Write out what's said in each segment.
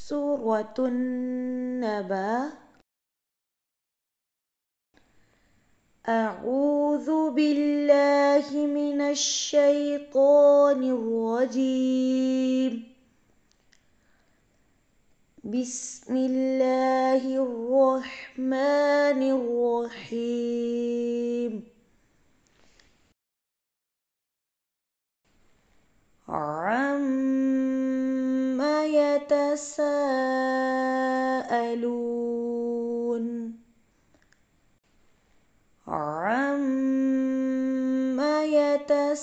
سورة النبأ. أعوذ بالله من الشيطان الرجيم. بسم الله الرحمن الرحيم. عما يتساءلون. عما يتساءلون.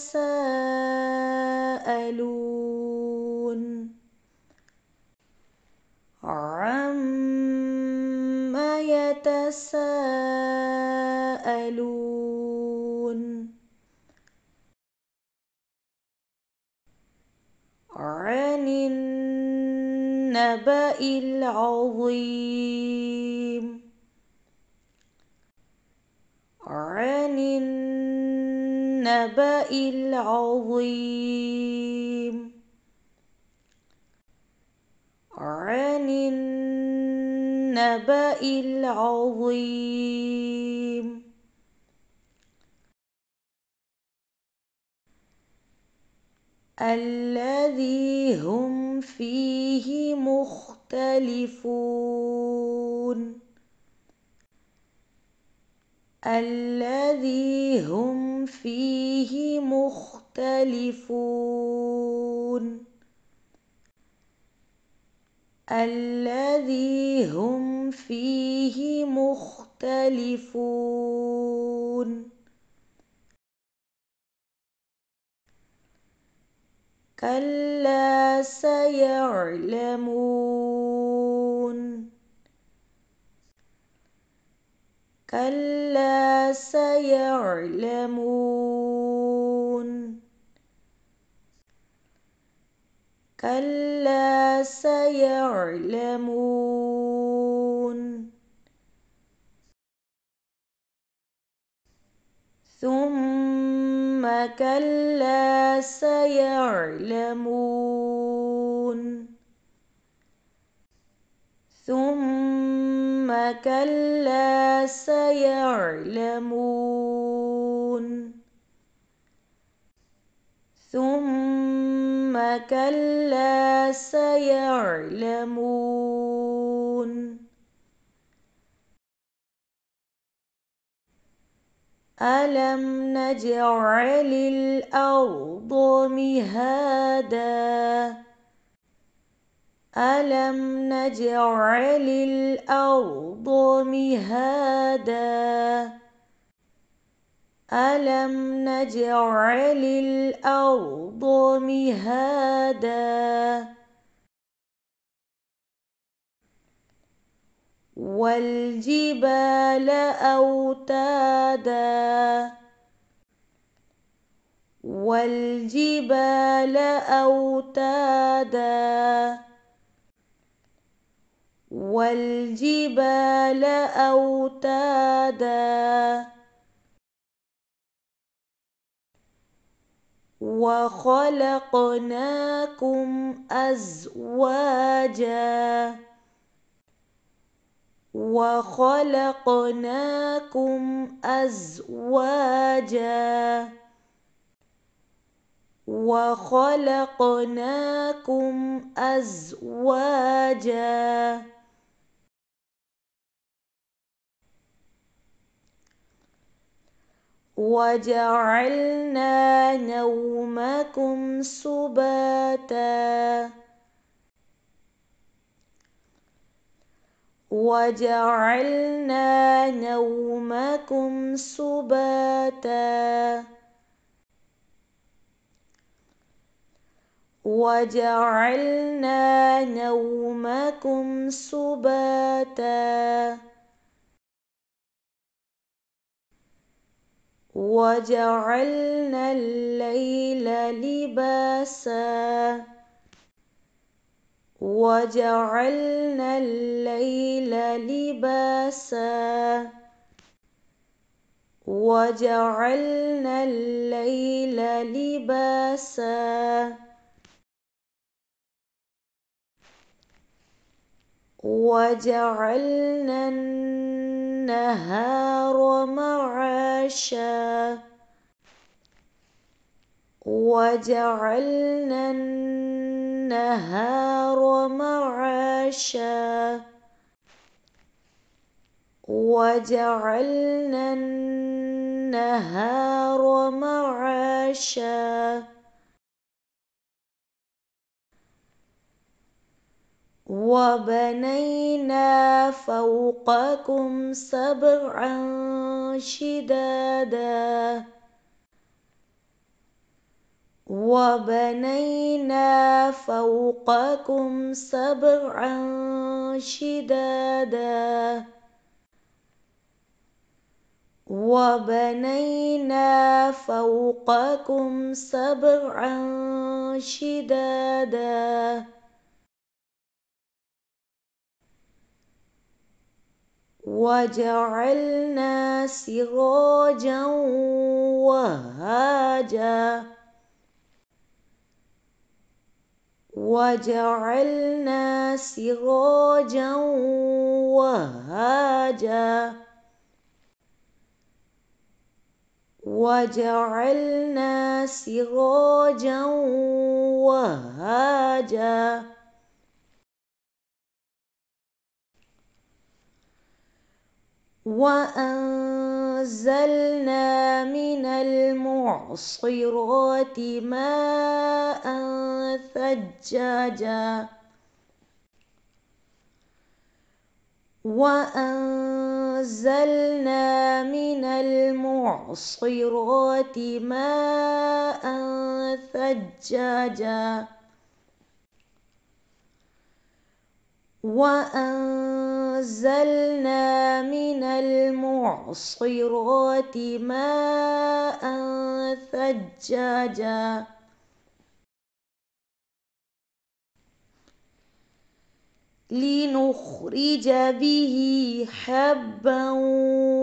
عما يتساءلون. عن النبأ العظيم. عن النبأ العظيم. عن النبأ العظيم. الذي هم فيه مختلفون. الذي هم فيه مختلفون. الذي هم فيه مختلفون. كلا سيعلمون. كلا سيعلمون. كلا سيعلمون. ثم كلا سيعلمون. ثم كلا سيعلمون. ثم كلا سيعلمون. ألم نجعل الأرض مهادا. ألم نجعل الأرض مهادا. ألم نجعل الأرض مهادا. والجبال أوتادا. والجبال أوتادا. والجبال أوتادا. وخلقناكم أزواجا. وخلقناكم أزواجا. وخلقناكم أزواجا. وجعلنا نومكم سباتا. وجعلنا نومكم سباتا. وجعلنا نومكم سباتا. وجعلنا الليل لباسا. وجعلنا الليل لباسا. وجعلنا الليل لباسا. وجعلنا النهار معاشا وجعلنا النهار معاشا وجعلنا النهار معاشا وبنينا فوقكم سبعا شدادا وبنينا فوقكم سبعا شدادا وبنينا فوقكم سبعا شدادا وجعلنا سراجا وهاجا وجعلنا سراجا وهاجا وجعلنا سراجا وهاجا وأنزلنا من المعصرات ماء ثجاجا وأنزلنا من المعصرات ماء ثجاجا وأنزلنا من المعصرات ماء ثجاجا لنخرج به حبا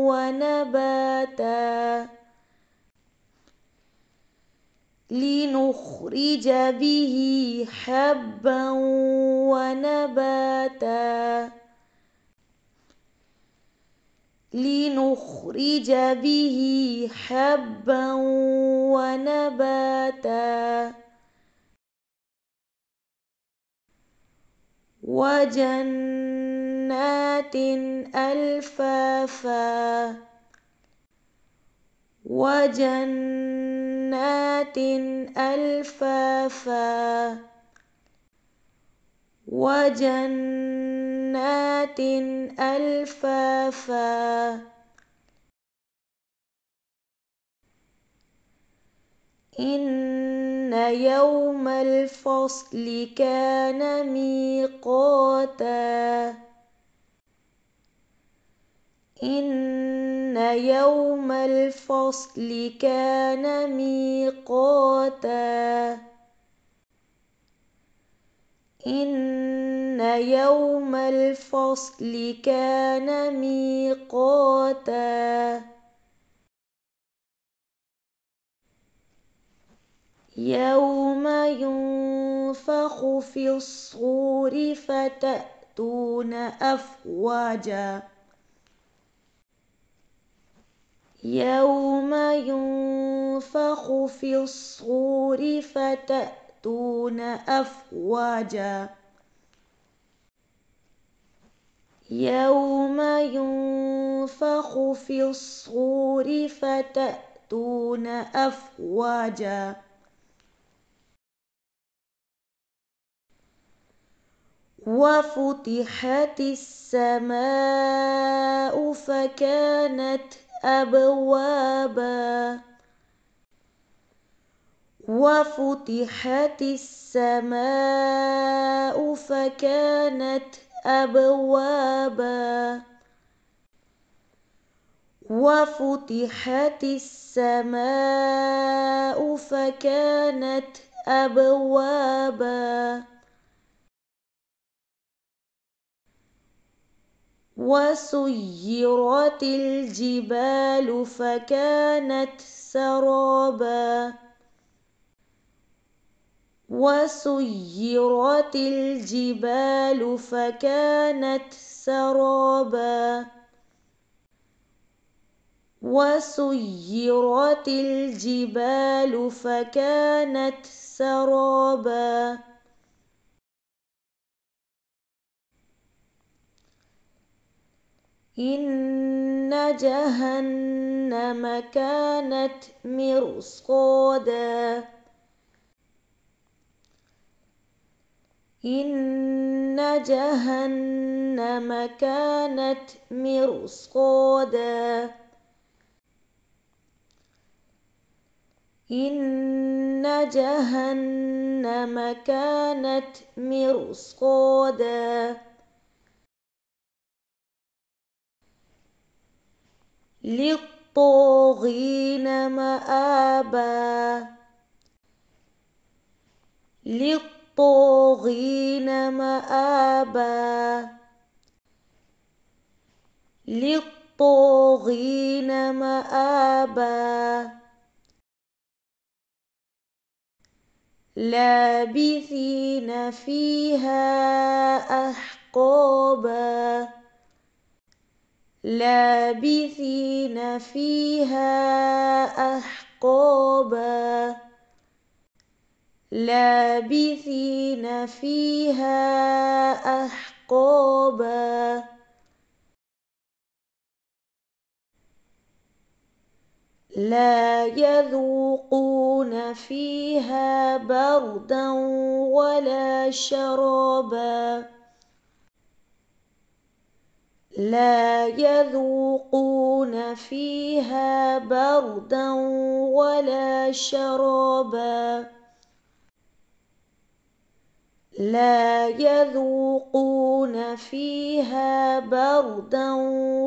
ونباتا لنخرج به حبا ونباتا لنخرج به حبا ونباتا وجنات ألفافا وجنات ألفافا وجنات ألفافا إن يوم الفصل كان ميقاتا إن يوم الفصل كان ميقاتا إن يوم الفصل كان ميقاتا يوم ينفخ في الصور فتأتون أفواجا يوم ينفخ في الصور فتأتون أفواجا يوم ينفخ في الصور فتأتون أفواجا وفتحت السماء فكانت أبوابا وفتحت السماء فكانت أبوابا وفتحت السماء فكانت أبوابا وسيرت الجبال فكانت سرابا وسيرت الجبال فكانت سرابا وسيرت الجبال فكانت سرابا إن جهنم كانت مرصادا إن جهنم كانت مرصادا إن جهنم كانت مرصادا للطاغين مآبا للطاغين مآبا للطاغين مآبا لابثين فيها أحقابا لابثين فيها أحقابا لابثين فيها أحقابا لا يذوقون فيها بردا ولا شرابا لا يذوقون فيها بردا ولا شرابا لا يذوقون فيها بردا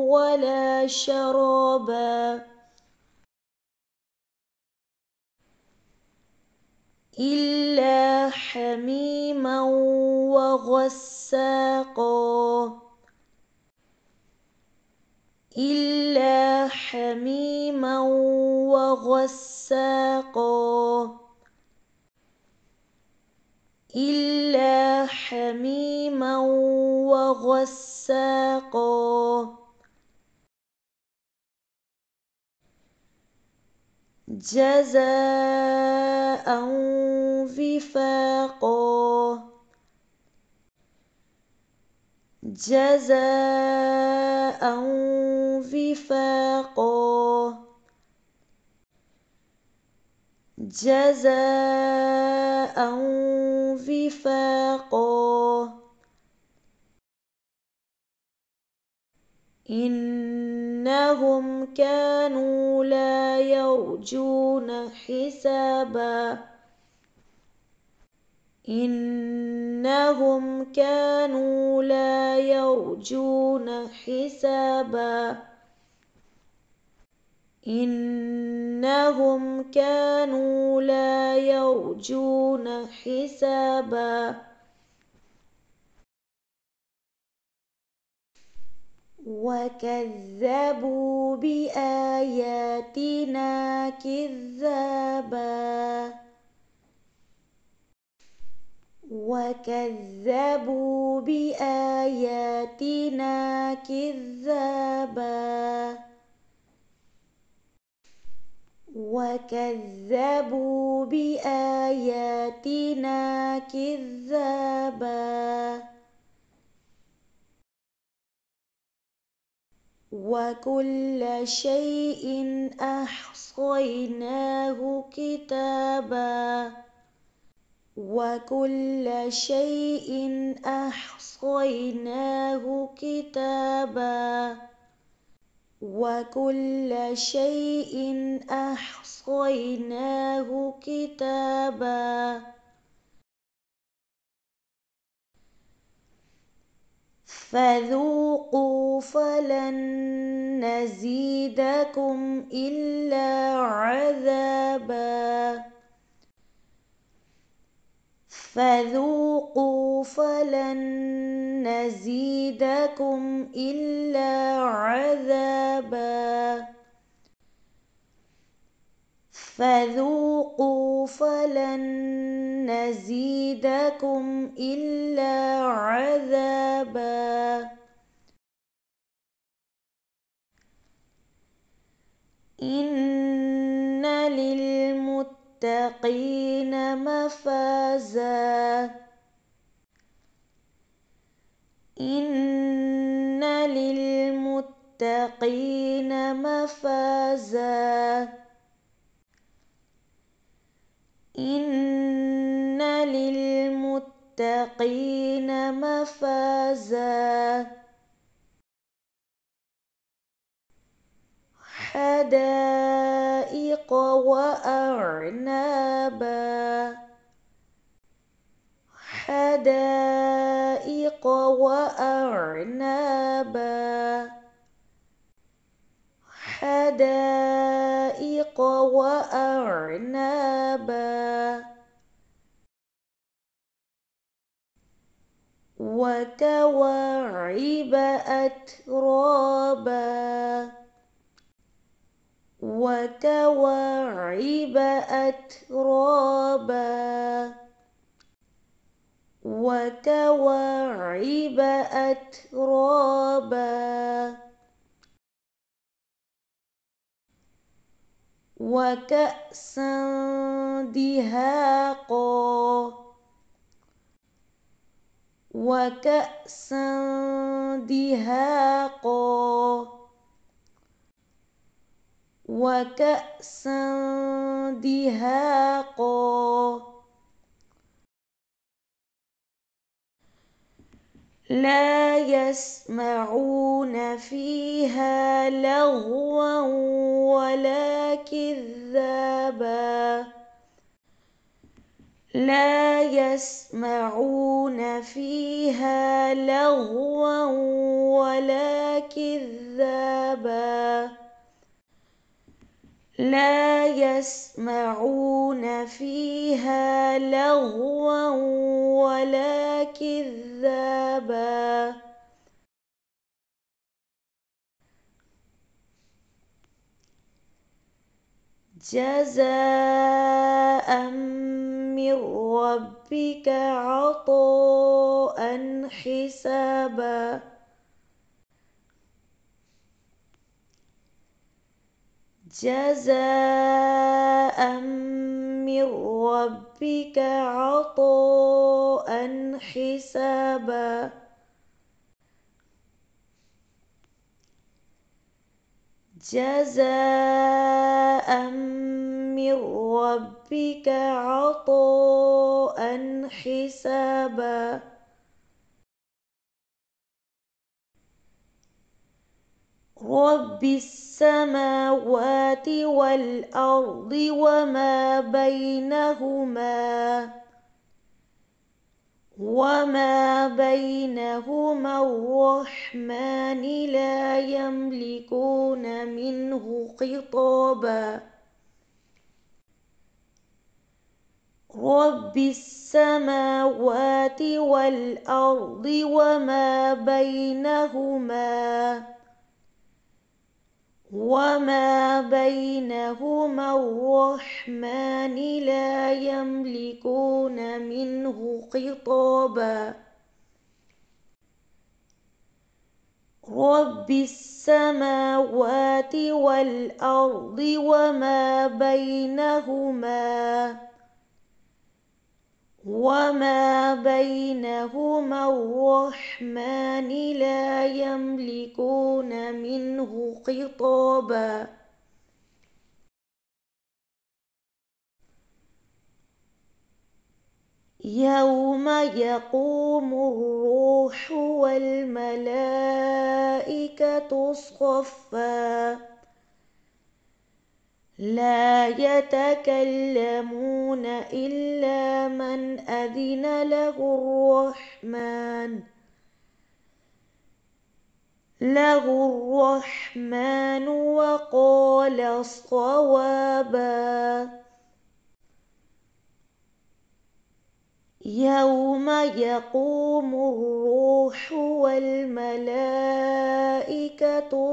ولا شرابا إلا حميما وغساقا إلا حميما وغساقا إلا حميما وغساقا جزاء وفاقا جزاء وفاقا جزاء وفاقا إنهم كانوا لا يرجون حسابا إنهم كانوا لا يرجون حسابا إنهم كانوا لا يرجون حسابا وكذبوا بآياتنا كذابا وكذبوا بآياتنا كذابا وكذبوا بآياتنا كذابا وكل شيء أحصيناه كتابا وكل شيء أحصيناه كتابا وكل شيء أحصيناه كتابا فذوقوا فلن نزيدكم إلا عذابا فذوقوا فلن نزيدكم إلا عذابا فذوقوا فلن نزيدكم إلا عذابا إن للمتقين مفازا إن للمتقين مفازا إن للمتقين مفازا حدائق وأعنابا حدائق وأعنابا حدائق وأعنابا وكواعب أترابا وكواعب أترابا وكواعب أترابا وكأسا دهاقا وكأسا دهاقا وكأسا دهاقا لا يسمعون فيها لغوا ولا كذابا لا يسمعون فيها لغوا ولا كذابا لا يسمعون فيها لغوا ولا كذابا جزاء من ربك عطاء حسابا جزاء من ربك عطاء حسابا جزاء من ربك عطاء حسابا رب السماوات والأرض وما بينهما الرحمن لا يملكون منه خطابا رب السماوات والأرض وما بينهما الرحمن لا يملكون منه خطابا رب السماوات والأرض وما بينهما الرحمن لا يملكون منه خطابا يوم يقوم الروح والملائكة صفا لا يتكلمون إلا من أذن له الرحمن وقال صوابا يوم يقوم الروح والملائكة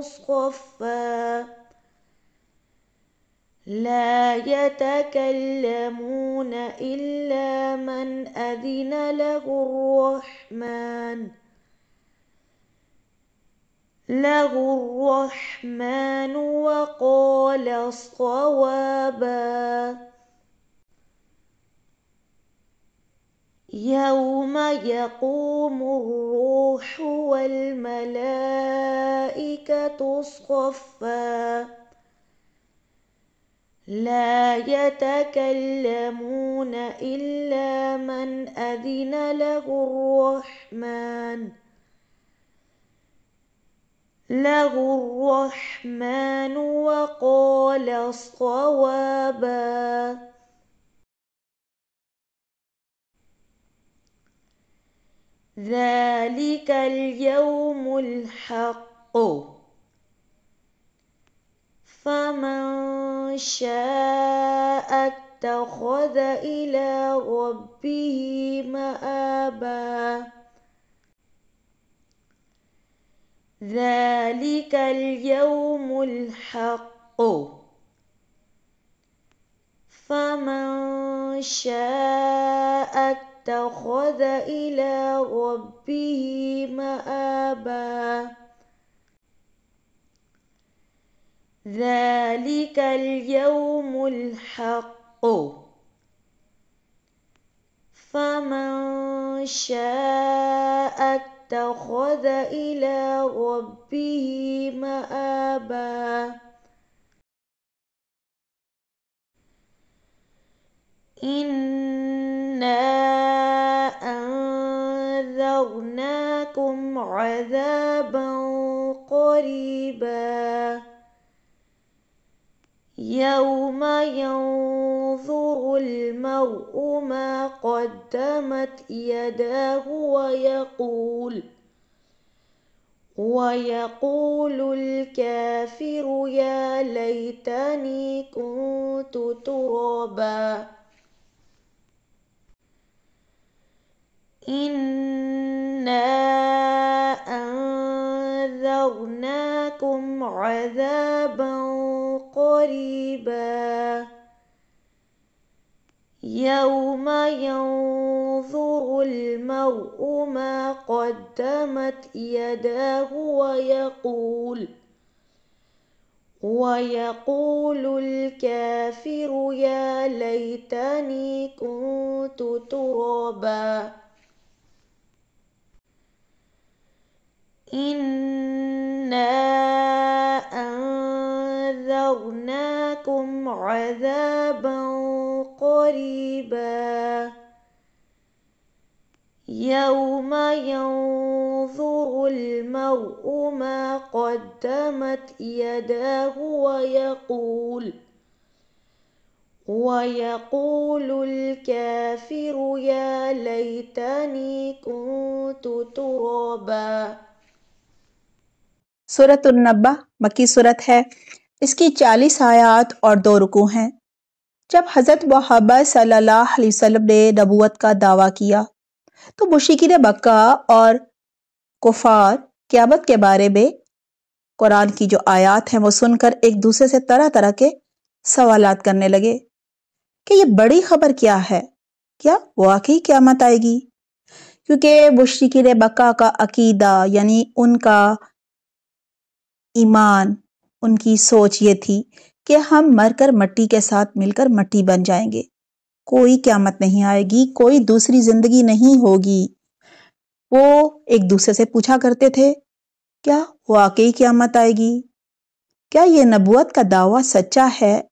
صفا لا يتكلمون إلا من أذن له الرحمن وقال صوابا. يوم يقوم الروح والملائكة صفا لا يتكلمون إلا من أذن له الرحمن وقال صوابا. ذلك اليوم الحق فمن شاء اتخذ إلى ربه مآبا. ذلك اليوم الحق فمن شاء اتخذ إلى ربه مآبا. ذلك اليوم الحق فمن شاء اتخذ إلى ربه مآبا. إنا أنذرناكم عذابا قريبا يوم ينظر المرء ما قدمت يداه ويقول الكافر يا ليتني كنت ترابا. إنا أنذرناكم عذابا قريبا يوم ينظر المرء ما قدمت يداه ويقول الكافر يا ليتني كنت ترابا. إنا أنذرناكم عذابا قريبا يوم ينظر المرء ما قدمت يداه ويقول الكافر يا ليتني كنت ترابا। सूरत उन-नब्बा मक्की सूरत है। इसकी 40 आयात और 2 रुकू हैं। जब हज़रत मोहम्मद सल्लल्लाहु अलैहि वसल्लम ने नबूवत का दावा किया तो मुशरिकीन मक्का और कुफार क़यामत के बारे में कुरान की जो आयात हैं वो सुनकर एक दूसरे से तरह तरह के सवालात करने लगे कि ये बड़ी खबर क्या है, क्या वाकई क़यामत आएगी? क्योंकि मुशरिकीन मक्का का अकीदा यानी उनका ईमान, उनकी सोच ये थी कि हम मरकर मट्टी के साथ मिलकर मट्टी बन जाएंगे, कोई क़यामत नहीं आएगी, कोई दूसरी जिंदगी नहीं होगी। वो एक दूसरे से पूछा करते थे, क्या वाकई क़यामत आएगी? क्या ये नबूवत का दावा सच्चा है?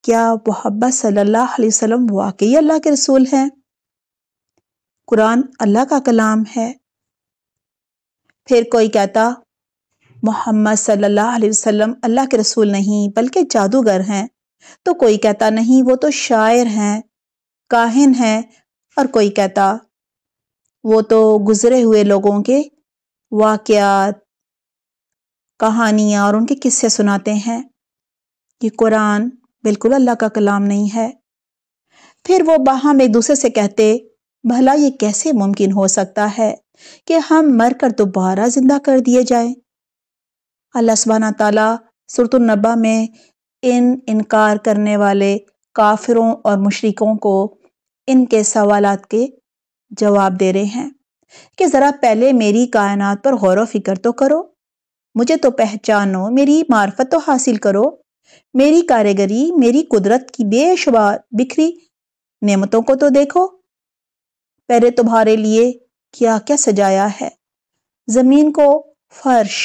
क्या मोहम्मद सल्लल्लाहु अलैहि वसल्लम वाकई अल्लाह के रसूल हैं? कुरान अल्लाह का कलाम है। फिर कोई कहता मोहम्मद सल्लल्लाहु अलैहि वसल्लम अल्लाह के रसूल नहीं बल्कि जादूगर हैं, तो कोई कहता नहीं वो तो शायर हैं, काहिन हैं, और कोई कहता वो तो गुजरे हुए लोगों के वाक़यात, कहानियां और उनके किस्से सुनाते हैं। ये कुरान बिल्कुल अल्लाह का कलाम नहीं है। फिर वो बाहम एक दूसरे से कहते, भला ये कैसे मुमकिन हो सकता है कि हम मरकर दोबारा जिंदा कर दिए जाएं? अल्लाह सुब्हाना तआला सूरत उन-नब्बा में ان انکار کرنے والے کافروں اور مشرکوں کو ان کے سوالات کے جواب دے رہے ہیں کہ ذرا پہلے میری کائنات پر غور و فکر تو کرو، مجھے تو پہچانو، میری معرفت تو حاصل کرو، میری کاریگری، میری قدرت کی بے شمار بکھری نعمتوں کو تو دیکھو، پہلے تمہارے لیے کیا کیا سجایا ہے، زمین کو فرش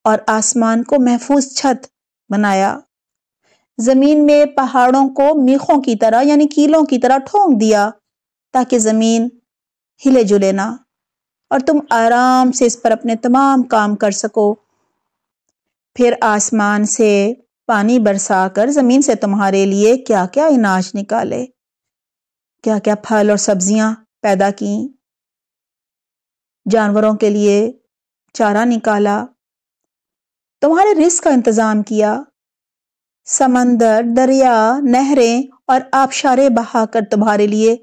اور آسمان کو محفوظ چھت بنایا، زمین میں پہاڑوں کو میخوں کی طرح یعنی کیلوں کی طرح ٹھونک دیا تاکہ زمین ہلے جلے نہ، اور تم آرام سے اس پر اپنے تمام کام کر سکو۔ پھر آسمان سے پانی برسا کر زمین سے تمہارے لیے کیا کیا اناج نکالے، کیا کیا پھل اور سبزیاں پیدا کی، جانوروں کے لیے چارہ نکالا، تمہارے رزق کا انتظام کیا، سمندر، دریا، نہریں اور آبشاریں بہا کر تمہارے لیے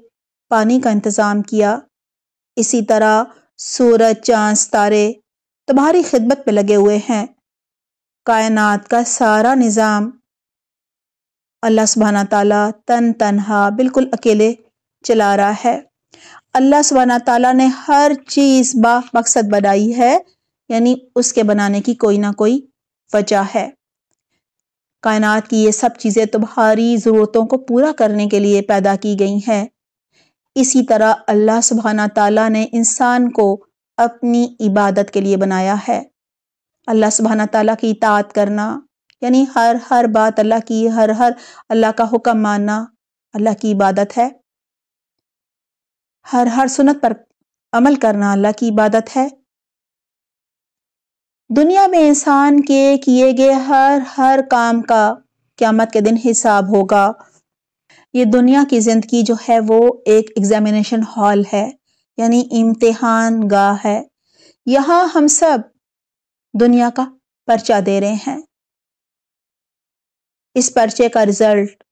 پانی کا انتظام کیا۔ اسی طرح سورج، چاند، ستارے تمہاری خدمت میں لگے ہوئے ہیں۔ کائنات کا سارا نظام اللہ سبحانہ تعالیٰ تن تنہا بالکل اکیلے چلا رہا ہے۔ اللہ سبحانہ تعالیٰ نے ہر چیز با مقصد بنائی ہے، یعنی اس کے بنانے کی کوئی نہ کوئی وجہ ہے۔ کائنات کی یہ سب چیزیں تمہاری ضرورتوں کو پورا کرنے کے لیے پیدا کی گئی ہیں۔ اسی طرح اللہ سبحانہ تعالیٰ نے انسان کو اپنی عبادت کے لیے بنایا ہے۔ اللہ سبحانہ تعالیٰ کی اطاعت کرنا یعنی ہر بات اللہ کی، ہر اللہ کا حکم ماننا اللہ کی عبادت ہے۔ ہر سنت پر عمل کرنا اللہ کی عبادت ہے۔ دنیا میں انسان کے کیے گئے ہر کام کا قیامت کے دن حساب ہوگا۔ یہ دنیا کی زندگی جو ہے وہ ایک ایگزامینیشن ہال ہے، یعنی امتحان گاہ ہے۔ یہاں ہم سب دنیا کا پرچہ دے رہے ہیں۔ اس پرچے کا رزلٹ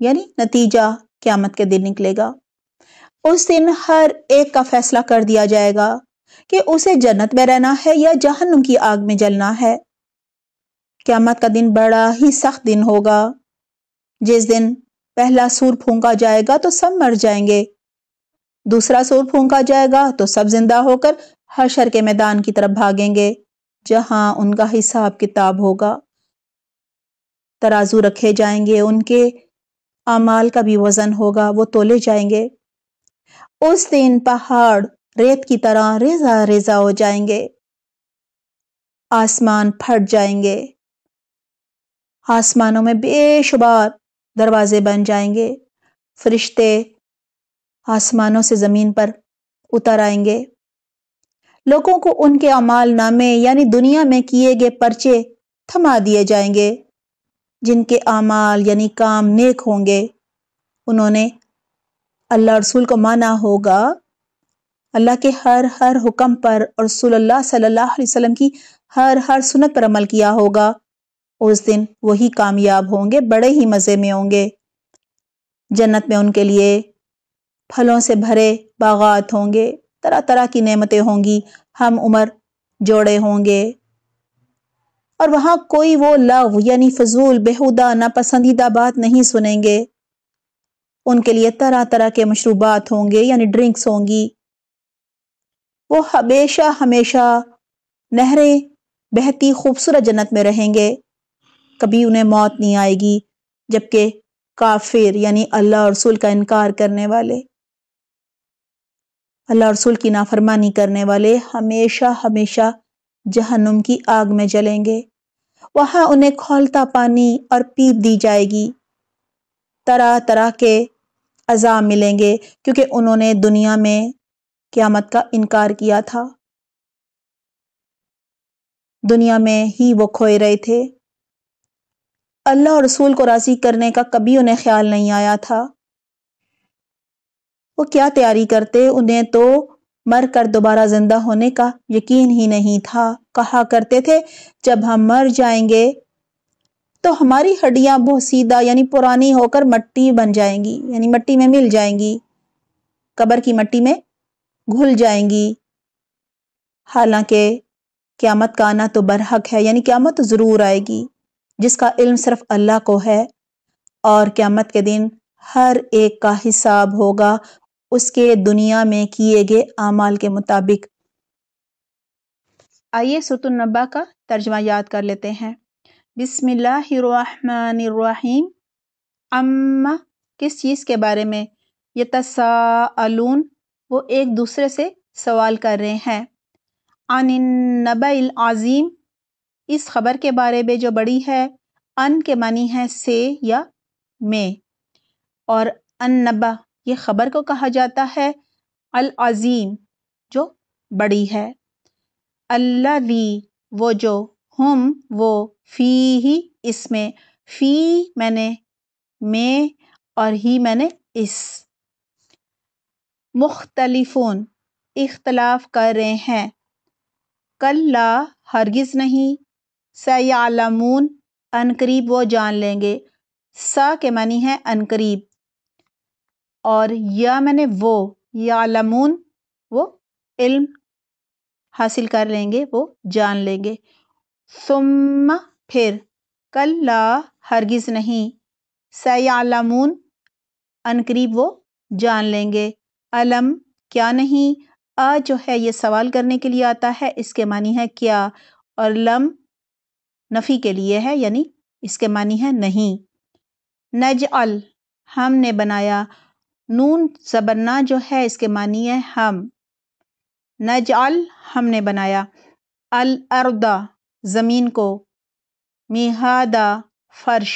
یعنی نتیجہ قیامت کے دن نکلے گا۔ اس دن ہر ایک کا فیصلہ کر دیا جائے گا کہ اسے جنت میں رہنا ہے یا جہنم کی آگ میں جلنا ہے۔ قیامت کا دن بڑا ہی سخت دن ہوگا، جس دن پہلا سور پھونکا جائے گا تو سب مر جائیں گے، دوسرا سور پھونکا جائے گا تو سب زندہ ہو کر حشر کے میدان کی طرف بھاگیں گے، جہاں ان کا حساب کتاب ہوگا۔ ترازو رکھے جائیں گے، ان کے اعمال کا بھی وزن ہوگا، وہ تولے جائیں گے۔ اس دن پہاڑ ریت کی طرح ریزہ ریزہ ہو جائیں گے، آسمان پھٹ جائیں گے، آسمانوں میں بے شمار دروازے بن جائیں گے، فرشتے آسمانوں سے زمین پر اتر آئیں گے، لوگوں کو ان کے اعمال نامے یعنی دنیا میں کیے گئے پرچے تھما دیے جائیں گے۔ جن کے اعمال یعنی کام نیک ہوں گے، انہوں نے اللہ رسول کو مانا ہوگا، اللہ کے ہر حکم پر اور رسول اللہ صلی اللہ علیہ وسلم کی ہر سنت پر عمل کیا ہوگا، اس دن وہی کامیاب ہوں گے، بڑے ہی مزے میں ہوں گے۔ جنت میں ان کے لیے پھلوں سے بھرے باغات ہوں گے، طرح طرح کی نعمتیں ہوں گی، ہم عمر جوڑے ہوں گے، اور وہاں کوئی وہ لغو یعنی فضول بےہودہ ناپسندیدہ بات نہیں سنیں گے۔ ان کے لیے طرح طرح کے مشروبات ہوں گے یعنی ڈرنکس ہوں گی، وہ ہمیشہ ہمیشہ نہریں بہتی خوبصورت جنت میں رہیں گے، کبھی انہیں موت نہیں آئے گی، جبکہ کافر یعنی اللہ اور رسول کا انکار کرنے والے، اللہ اور رسول کی نافرمانی کرنے والے ہمیشہ ہمیشہ جہنم کی آگ میں جلیں گے۔ وہاں انہیں کھولتا پانی اور پیپ دی جائے گی، طرح طرح کے عذاب ملیں گے، کیونکہ انہوں نے دنیا میں قیامت کا انکار کیا تھا، دنیا میں ہی وہ کھوئے رہے تھے، اللہ اور رسول کو راضی کرنے کا کبھی انہیں خیال نہیں آیا تھا۔ وہ کیا تیاری کرتے، انہیں تو مر کر دوبارہ زندہ ہونے کا یقین ہی نہیں تھا۔ کہا کرتے تھے جب ہم مر جائیں گے تو ہماری ہڈیاں بوسیدہ یعنی پرانی ہو کر مٹی بن جائیں گی، یعنی مٹی میں مل جائیں گی، قبر کی مٹی میں گھل جائیں گی۔ حالانکہ قیامت کا آنا تو برحق ہے، یعنی قیامت ضرور آئے گی، جس کا علم صرف اللہ کو ہے، اور قیامت کے دن ہر ایک کا حساب ہوگا اس کے دنیا میں کیے گئے اعمال کے مطابق۔ آئیے سورۃ النبأ کا ترجمہ یاد کر لیتے ہیں۔ بسم اللہ الرحمن الرحیم۔ اما، کس چیز کے بارے میں؟ یتساءلون، وہ ایک دوسرے سے سوال کر رہے ہیں۔ عن النبأ العظیم، اس خبر کے بارے میں جو بڑی ہے۔ ان کے معنی ہے سے یا میں، اور النبأ یہ خبر کو کہا جاتا ہے، العظیم جو بڑی ہے۔ الذی وہ جو، ہم وہ، فیہ اس میں، فی میں نے میں اور ہی میں نے اس، مختلفون اختلاف کر رہے ہیں۔ کلا ہرگز نہیں، سیعلمون عنقریب وہ جان لیں گے۔ سا کے معنی ہے عنقریب، اور یا میں نے وہ، یعلمون وہ علم حاصل کر لیں گے، وہ جان لیں گے۔ ثم پھر، کلا ہرگز نہیں، سیعلمون عنقریب وہ جان لیں گے۔ علم کیا نہیں، جو ہے یہ سوال کرنے کے لیے آتا ہے، اس کے معنی ہے کیا، اور لم نفی کے لیے ہے، یعنی اس کے معنی ہے نہیں۔ نجعل ہم نے بنایا، نون زبرنا جو ہے اس کے معنی ہے ہم۔ نجعل ہم نے بنایا، الارض زمین کو، مہادا فرش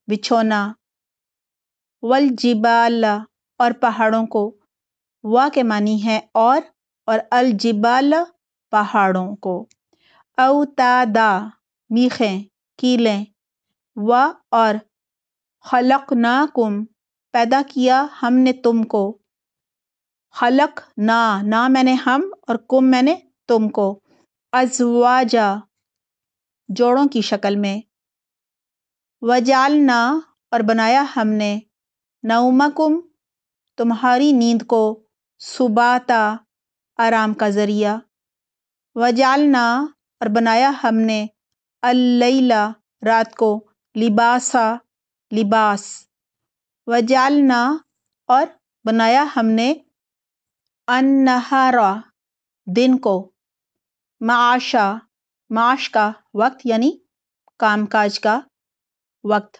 بچھونا، والجبال اور پہاڑوں کو، وا کے معنی ہے اور الجبال پہاڑوں کو، اوتادا میخیں کیلیں، و اور خلقناکم پیدا کیا ہم نے تم کو، خلق نا میں نے ہم اور کم میں نے تم کو، ازواجا جوڑوں کی شکل میں، وجعلنا اور بنایا ہم نے، نومکم تمہاری نیند کو، سباتا آرام کا ذریعہ، وجعلنا اور بنایا ہم نے، اللیل رات کو، لباسا لباس، وجعلنا اور بنایا ہم نے، النہار دن کو، معاشا معاش کا وقت یعنی کام کاج کا وقت،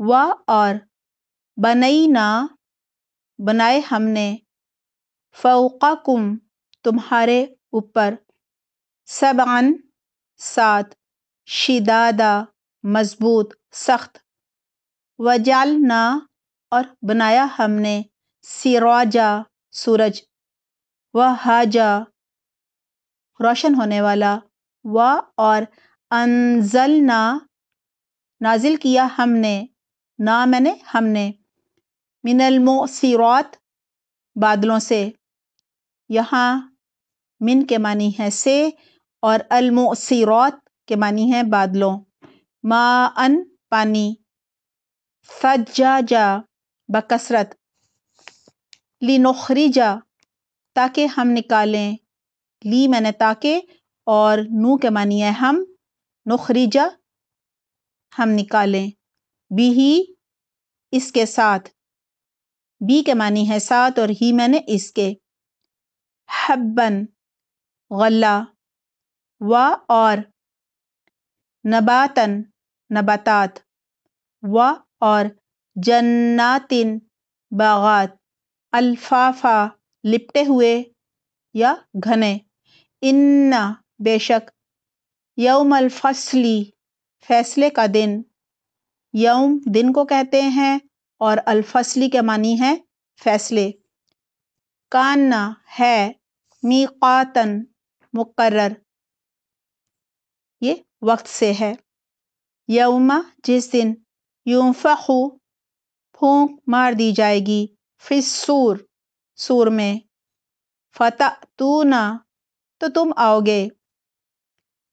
و اور بنینا بنائے ہم نے، فوقکم تمہارے اوپر، سبعن سات، شدادا مضبوط سخت، وجعلنا اور بنایا ہم نے، سراجا سورج، وہاجا روشن ہونے والا، و اور انزلنا نازل کیا ہم نے، نا میں نے ہم نے، من المعصرات بادلوں سے، یہاں من کے معنی ہے سے اور المعصرات کے معنی ہے بادلوں، ماء پانی، ثجاجا بکثرت، لنخرجا تاکہ ہم نکالیں، لی میں نے تاکہ اور نو کے معنی ہے ہم، نخرجا ہم نکالیں، بھی اس کے ساتھ، بی کے معنی ہے ساتھ اور ہی میں نے اس کے، حبن غلہ، و اور نباتن نباتات، و اور جناتن باغات، الفافا لپٹے ہوئے یا گھنے، ان بے شک، یوم الفصلی فیصلے کا دن، یوم دن کو کہتے ہیں اور الفصلی کے معنی ہے فیصلے، کانا ہے، میقاتن مقرر یہ وقت سے ہے، یوم جس دن، ینفخ پھونک مار دی جائے گی، فی الصور سور میں، فتأتون تو تم آؤ گے،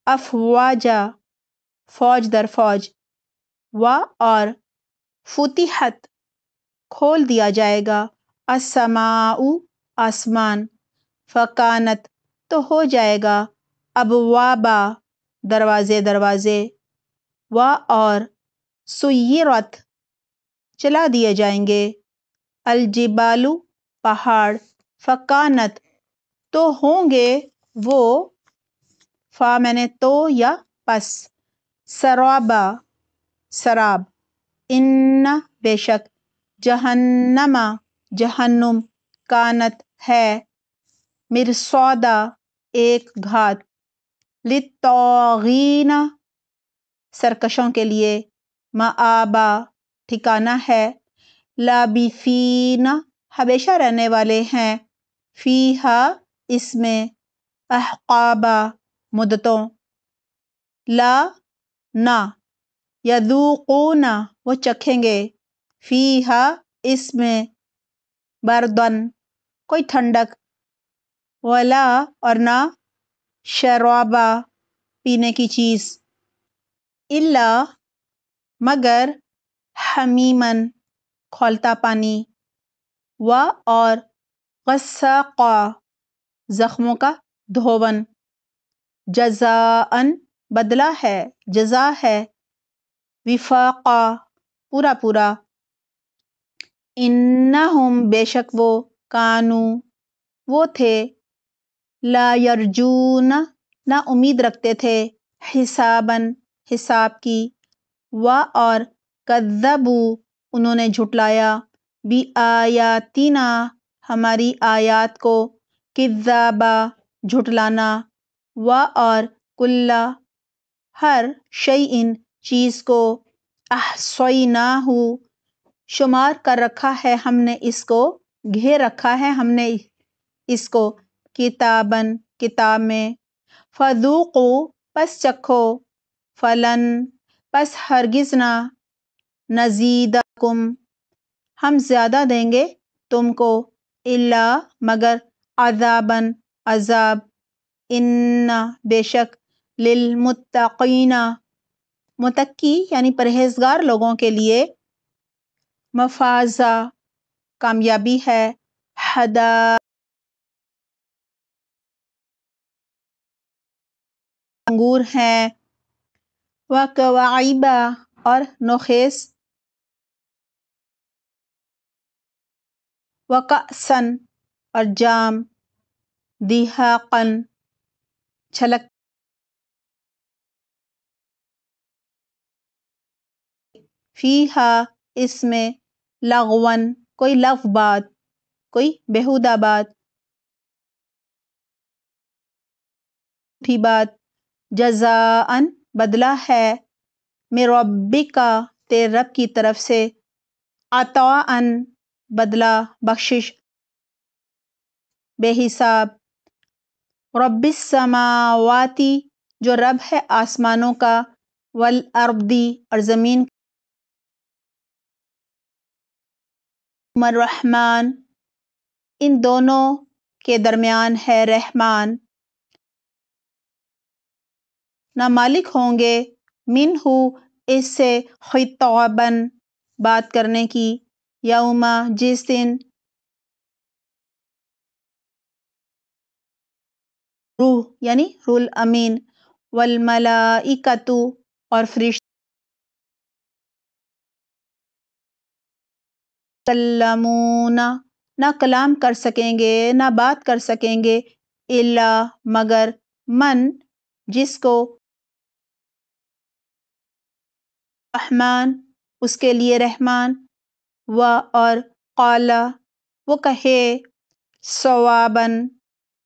افواجا فوج در فوج، و اور فتحت کھول دیا جائے گا، السماء آسمان، فکانت تو ہو جائے گا، ابوابا دروازے دروازے، و اور سیرت چلا دیے جائیں گے الجبالو پہاڑ فکانت تو ہوں گے وہ فا میں نے تو یا پس سرابا سراب ان بے شک جہنما جہنم کانت ہے مرصودا ایک گھات للطاغین سرکشوں کے لیے مآبا ٹھکانہ ہے لابثین ہمیشہ رہنے والے ہیں فیہا اس میں احقابا مدتوں لا نہ یذوقون وہ چکھیں گے فیہا اس میں بردن کوئی ٹھنڈک ولا اور نہ شرابا پینے کی چیز الا مگر حمیمن کھولتا پانی و اور غساقا زخموں کا دھون جزاءً بدلہ ہے جزا ہے وفاقا پورا پورا انہم بے شک وہ کانو وہ تھے لا یرجون نہ امید رکھتے تھے حساباً حساب کی و اور کذبوا انہوں نے جھٹلایا بآیاتنا ہماری آیات کو کذابا جھٹلانا و اور کلا ہر شیء چیز کو احصیناہ شمار کر رکھا ہے ہم نے اس کو گھیر رکھا ہے ہم نے اس کو کتاباً کتاب میں فذوقوا پس چکھو فلن پس ہرگز نہ نزیدکم ہم زیادہ دیں گے تم کو الا مگر عذاباً عذاب ان بے شک للمتقین متقی یعنی پرہیزگار لوگوں کے لیے مفازہ کامیابی ہے حدائق انگور ہیں وکواعب اور نوخیس وکأساً اور جام دہاقاً چھلک فیہا اس میں لغون کوئی لغو بات کوئی بیہودہ بات جھوٹی بات جزاءً بدلہ ہے من ربک تیرے رب کی طرف سے عطاءً بدلہ بخشش بے حساب رب السماواتی جو رب ہے آسمانوں کا والارضی اور زمین الرحمن ان دونوں کے درمیان ہے رحمان نہ مالک ہوں گے منہ اس سے خطاباً بات کرنے کی یوم جس دن روح یعنی روح الامین والملائکۃ اور فرشتے یتکلمون نہ کلام کر سکیں گے نہ بات کر سکیں گے الا مگر من جس کو رحمان اس کے لیے رحمان و اور قال وہ کہے صواباً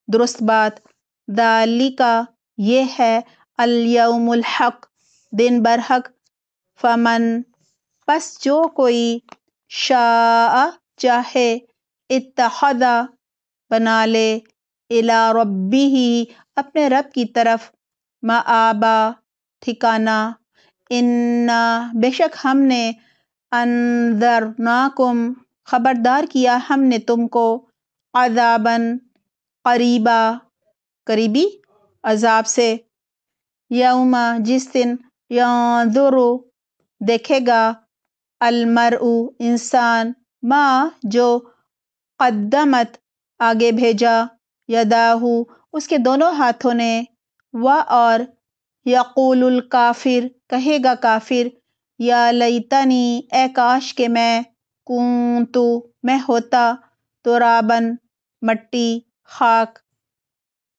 درست بات ذالک یہ ہے الیوم الحق دن برحق فمن پس جو کوئی شاء چاہے اتخذ بنا لے الی ربہ اپنے رب کی طرف مآبا ٹھکانہ انا بے شک ہم نے انذرناکم خبردار کیا ہم نے تم کو عذاباً قریبا قریبی عذاب سے یوم جس دن ینظر دیکھے گا المرء انسان ما جو قدمت آگے بھیجا یداہ اس کے دونوں ہاتھوں نے و اور یقول الکافر، کہے گا کافر، یا لیتنی، اے کاش کہ میں ہوتا ترابن، مٹی، خاک،